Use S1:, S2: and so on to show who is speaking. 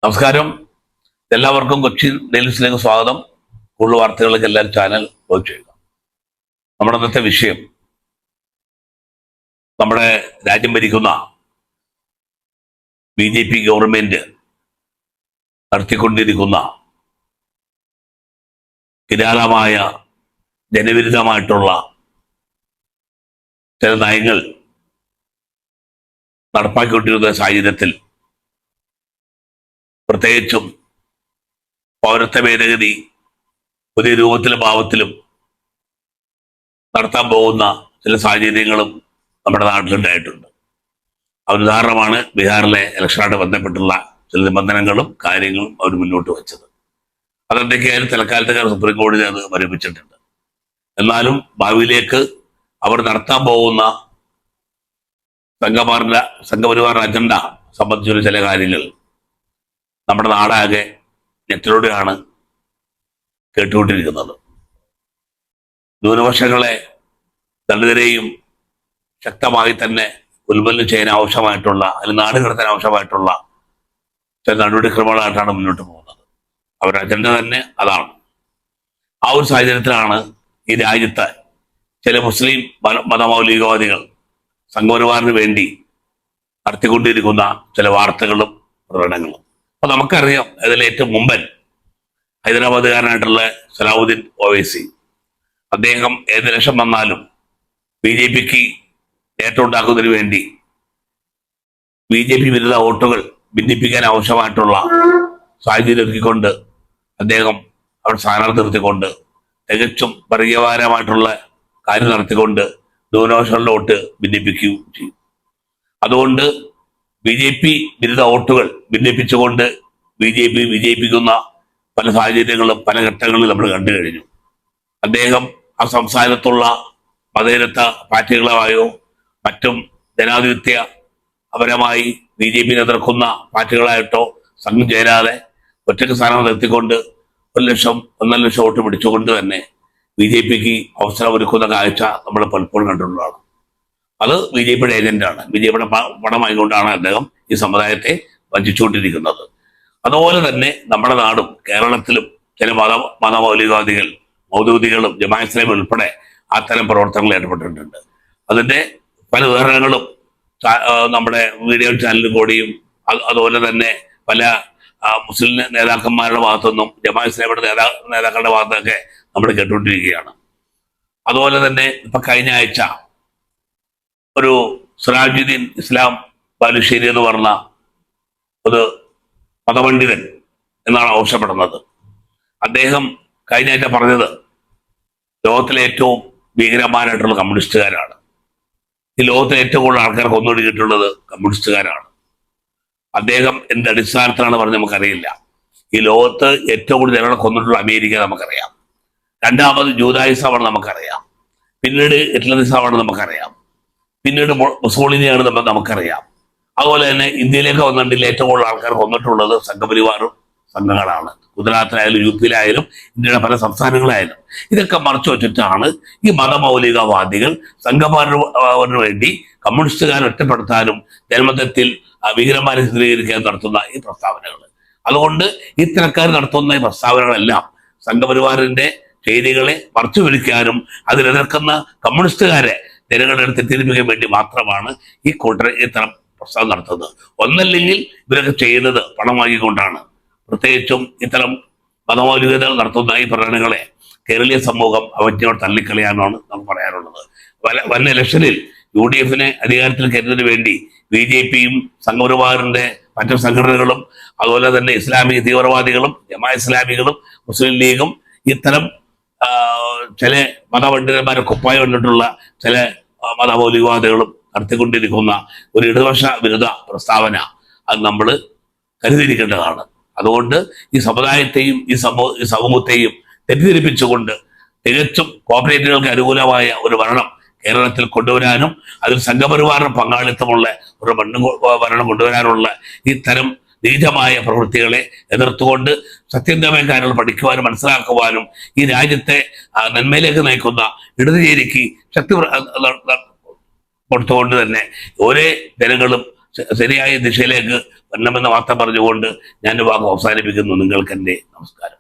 S1: നമസ്കാരം. എല്ലാവർക്കും കൊച്ചി ഡെയിലീസിലേക്ക് സ്വാഗതം. കൂടുതൽ വാർത്തകളിലേക്ക് എല്ലാവരും ചാനൽ വാച്ച് ചെയ്യുക. നമ്മുടെ ഇന്നത്തെ വിഷയം നമ്മുടെ രാജ്യം ഭരിക്കുന്ന BJP ഗവൺമെന്റ് നടത്തിക്കൊണ്ടിരിക്കുന്ന കിരാതമായ ജനവിരുദ്ധമായിട്ടുള്ള ചില നയങ്ങൾ നടപ്പാക്കിക്കൊണ്ടിരുന്ന സാഹചര്യത്തിൽ പ്രത്യേകിച്ചും പൗരത്വ ഭേദഗതി പുതിയ രൂപത്തിലും ഭാവത്തിലും നടത്താൻ പോകുന്ന ചില സാഹചര്യങ്ങളും നമ്മുടെ നാട്ടിലുണ്ടായിട്ടുണ്ട്. ഉദാഹരണമാണ് ബീഹാറിലെ ഇലക്ഷനായിട്ട് ബന്ധപ്പെട്ടുള്ള ചില നിബന്ധനകളും കാര്യങ്ങളും അവർ മുന്നോട്ട് വെച്ചത്. അതെന്തൊക്കെയായാലും തൽക്കാലത്തേക്കാൾ സുപ്രീം കോടതി അത് മരവിപ്പിച്ചിട്ടുണ്ട്. എന്നാലും ഭാവിയിലേക്ക് അവർ നടത്താൻ പോകുന്ന സംഘപരിവാറിന്റെ അജണ്ട സംബന്ധിച്ചുള്ള ചില കാര്യങ്ങൾ നമ്മുടെ നാടാകെ നെറ്റിലൂടെയാണ് കേട്ടുകൊണ്ടിരിക്കുന്നത്. ന്യൂനപക്ഷങ്ങളെ ദളിതരെയും ശക്തമായി തന്നെ ഉന്മൂലനം ചെയ്യാൻ ആവശ്യമായിട്ടുള്ള അല്ലെങ്കിൽ നാട് കടത്താൻ ആവശ്യമായിട്ടുള്ള ചില നടപടിക്രമങ്ങളായിട്ടാണ് മുന്നോട്ട് പോകുന്നത്. അവരുടെ അജണ്ട തന്നെ അതാണ്. ആ ഒരു സാഹചര്യത്തിലാണ് ഈ രാജ്യത്ത് ചില മുസ്ലിം മതമൗലികവാദികൾ സംഘപരിവാറിന് വേണ്ടി നടത്തിക്കൊണ്ടിരിക്കുന്ന ചില വാർത്തകളും പ്രകടനങ്ങളും. അപ്പൊ നമുക്കറിയാം, അതിൽ ഏറ്റവും മുമ്പൻ ഹൈദരാബാദുകാരനായിട്ടുള്ള സലാഹുദ്ദീൻ ഒവൈസി, അദ്ദേഹം ഏത് ലക്ഷം വന്നാലും BJPക്ക് നേട്ടം ഉണ്ടാക്കുന്നതിന് വേണ്ടി BJP വിരുദ്ധ വോട്ടുകൾ ഭിന്നിപ്പിക്കാൻ ആവശ്യമായിട്ടുള്ള സാഹചര്യം ഒരുക്കിക്കൊണ്ട് അദ്ദേഹം അവിടെ സ്ഥാനാർത്ഥി നിർത്തിക്കൊണ്ട് തികച്ചും വർഗീയപരമായിട്ടുള്ള കാര്യം നടത്തിക്കൊണ്ട് ന്യൂനപക്ഷങ്ങളുടെ വോട്ട് ഭിന്നിപ്പിക്കുകയും ചെയ്യും. അതുകൊണ്ട് BJP വിരുദ്ധ വോട്ടുകൾ ഭിന്നിപ്പിച്ചുകൊണ്ട് BJP വിജയിപ്പിക്കുന്ന പല സാഹചര്യങ്ങളും പല ഘട്ടങ്ങളിൽ നമ്മൾ കണ്ടു കഴിഞ്ഞു. അദ്ദേഹം ആ സംസ്ഥാനത്തുള്ള മതേതര പാർട്ടികളുമായോ മറ്റും ജനാധിപത്യ പരമായി BJP എതിർക്കുന്ന പാർട്ടികളായിട്ടോ സംഘം ചേരാതെ ഒറ്റയ്ക്ക് സ്ഥാനം നിർത്തിക്കൊണ്ട് 1 ലക്ഷം 1.5 ലക്ഷം വോട്ട് പിടിച്ചുകൊണ്ട് തന്നെ BJPക്ക് അവസരം ഒരുക്കുന്ന കാഴ്ച നമ്മൾ പലപ്പോഴും കണ്ടിട്ടുള്ളതാണ്. അത് BJPയുടെ ഏജന്റാണ്, BJPയുടെ പണമായിക്കൊണ്ടാണ് അദ്ദേഹം ഈ സമുദായത്തെ വഞ്ചിച്ചുകൊണ്ടിരിക്കുന്നത്. അതുപോലെ തന്നെ നമ്മുടെ നാടും കേരളത്തിലും ചില മതമൗലികവാദികൾ മൗദൂദികളും ജമാഅത്ത് ഇസ്ലാമി ഉൾപ്പെടെ അത്തരം പ്രവർത്തനങ്ങളിൽ ഏർപ്പെട്ടിട്ടുണ്ട്. അതിന്റെ പല ഉദാഹരണങ്ങളും നമ്മുടെ വീഡിയോ ചാനലിൽ കൂടിയും അതുപോലെ തന്നെ പല മുസ്ലിം നേതാക്കന്മാരുടെ ഭാഗത്തുനിന്നും ജമാഅത്ത് ഇസ്ലാമിയുടെ നേതാക്കളുടെ ഭാഗത്തൊക്കെ നമ്മൾ കേട്ടുകൊണ്ടിരിക്കുകയാണ്. അതുപോലെ തന്നെ ഇപ്പൊ കഴിഞ്ഞ ആഴ്ച ഒരു സിറാജുദ്ദീൻ ഇസ്ലാം ബാലുശ്ശേരി എന്ന് പറഞ്ഞ ഒരു മതപണ്ഡിതൻ എന്നാണ് ആവശ്യപ്പെടുന്നത്. അദ്ദേഹം കഴിഞ്ഞ ആഴ്ച പറഞ്ഞത് ലോകത്തിലെ ഏറ്റവും ഭീകരന്മാരായിട്ടുള്ള കമ്മ്യൂണിസ്റ്റുകാരാണ്. ഈ ലോകത്തിലെ ഏറ്റവും കൂടുതൽ ആൾക്കാർ കൊന്നൊടുക്കിയിട്ടുള്ളത് കമ്മ്യൂണിസ്റ്റുകാരാണ്. അദ്ദേഹം എന്ത് അടിസ്ഥാനത്തിലാണ് പറഞ്ഞത് നമുക്കറിയില്ല. ഈ ലോകത്ത് ഏറ്റവും കൂടുതൽ ജനങ്ങളെ കൊന്നിട്ടുള്ള അമേരിക്ക നമുക്കറിയാം. രണ്ടാമത് ജൂദായിസമാണ് നമുക്കറിയാം. പിന്നീട് ഹിറ്റ്ലറിസമാണ് നമുക്കറിയാം. പിന്നീട് മുസോളിനിയാണ് നമുക്കറിയാം. അതുപോലെ തന്നെ ഇന്ത്യയിലേക്ക് വന്നിട്ടില്ല ഏറ്റവും കൂടുതൽ ആൾക്കാർ കൊന്നിട്ടുള്ളത് സംഘപരിവാറും സംഘങ്ങളാണ്. ഗുജറാത്തിലായാലും UP-യിലായാലും ഇന്ത്യയുടെ പല സംസ്ഥാനങ്ങളായാലും ഇതൊക്കെ മറച്ചു വെച്ചിട്ടാണ് ഈ മതമൗലികവാദികൾ സംഘപരിവാറിന് വേണ്ടി കമ്മ്യൂണിസ്റ്റുകാരെ ഒറ്റപ്പെടുത്താനും ജനമതത്തിൽ ഭീകരന്മാരെ ചിത്രീകരിക്കാൻ നടത്തുന്ന ഈ പ്രസ്താവനകൾ. അതുകൊണ്ട് ഇത്തരക്കാർ നടത്തുന്ന ഈ പ്രസ്താവനകളെല്ലാം സംഘപരിവാറിന്റെ ചെയ്തികളെ മറച്ചു പിടിക്കാനും അതിലെതിർക്കുന്ന കമ്മ്യൂണിസ്റ്റുകാരെ ജനങ്ങളുടെ തെറ്റിദ്ധരിപ്പിക്കാൻ വേണ്ടി മാത്രമാണ് ഈ കൂട്ടർ ഇത്തരം പ്രസ്താവന നടത്തുന്നത്. ഒന്നല്ലെങ്കിൽ ഇവരൊക്കെ ചെയ്യുന്നത് പണം വാങ്ങിക്കൊണ്ടാണ്. പ്രത്യേകിച്ചും ഇത്തരം മതമൗലികതകൾ നടത്തുന്ന ഈ പ്രകടനങ്ങളെ കേരളീയ സമൂഹം അവജ്ഞയോട് തള്ളിക്കളയാനാണ് നമുക്ക് പറയാനുള്ളത്. വന്ന ഇലക്ഷനിൽ UDF-നെ അധികാരത്തിൽ കയറ്റുന്നതിന് വേണ്ടി BJP-യും സംഘപരിവാറിന്റെ മറ്റു സംഘടനകളും അതുപോലെ തന്നെ ഇസ്ലാമിക തീവ്രവാദികളും ജമാഅത്ത് ഇസ്ലാമികളും മുസ്ലിം ലീഗും ഇത്തരം ചില മതപണ്ഡിതന്മാരെ കുപ്പായി വന്നിട്ടുള്ള ചില മതമൗലികവാദികളും നടത്തിക്കൊണ്ടിരിക്കുന്ന ഒരു ഇടതുപക്ഷ വിരുദ്ധ പ്രസ്താവന അത് നമ്മൾ കരുതിയിരിക്കേണ്ടതാണ്. അതുകൊണ്ട് ഈ സമുദായത്തെയും ഈ സമൂഹത്തെയും തെറ്റിദ്ധരിപ്പിച്ചുകൊണ്ട് തികച്ചും കോർപ്പറേറ്റുകൾക്ക് അനുകൂലമായ ഒരു ഭരണം കേരളത്തിൽ കൊണ്ടുവരാനും അതിൽ സംഘപരിവാറിന് പങ്കാളിത്തമുള്ള ഒരു ഭരണം കൊണ്ടുവരാനുള്ള ഇത്തരം നീചമായ പ്രവൃത്തികളെ എതിർത്തുകൊണ്ട് സത്യന്തമായ കാര്യങ്ങൾ പഠിക്കുവാനും മനസ്സിലാക്കുവാനും ഈ രാജ്യത്തെ നന്മയിലേക്ക് നയിക്കുന്ന ഇടതുചേരിക്ക് ശക്തി കൊടുത്തുകൊണ്ട് തന്നെ ഓരോ ജനങ്ങളും ശരിയായ ദിശയിലേക്ക് വരണമെന്ന് വാർത്ത പറഞ്ഞുകൊണ്ട് ഞാൻ വാക്ക് അവസാനിപ്പിക്കുന്നു. നിങ്ങൾക്ക് എൻ്റെ നമസ്കാരം.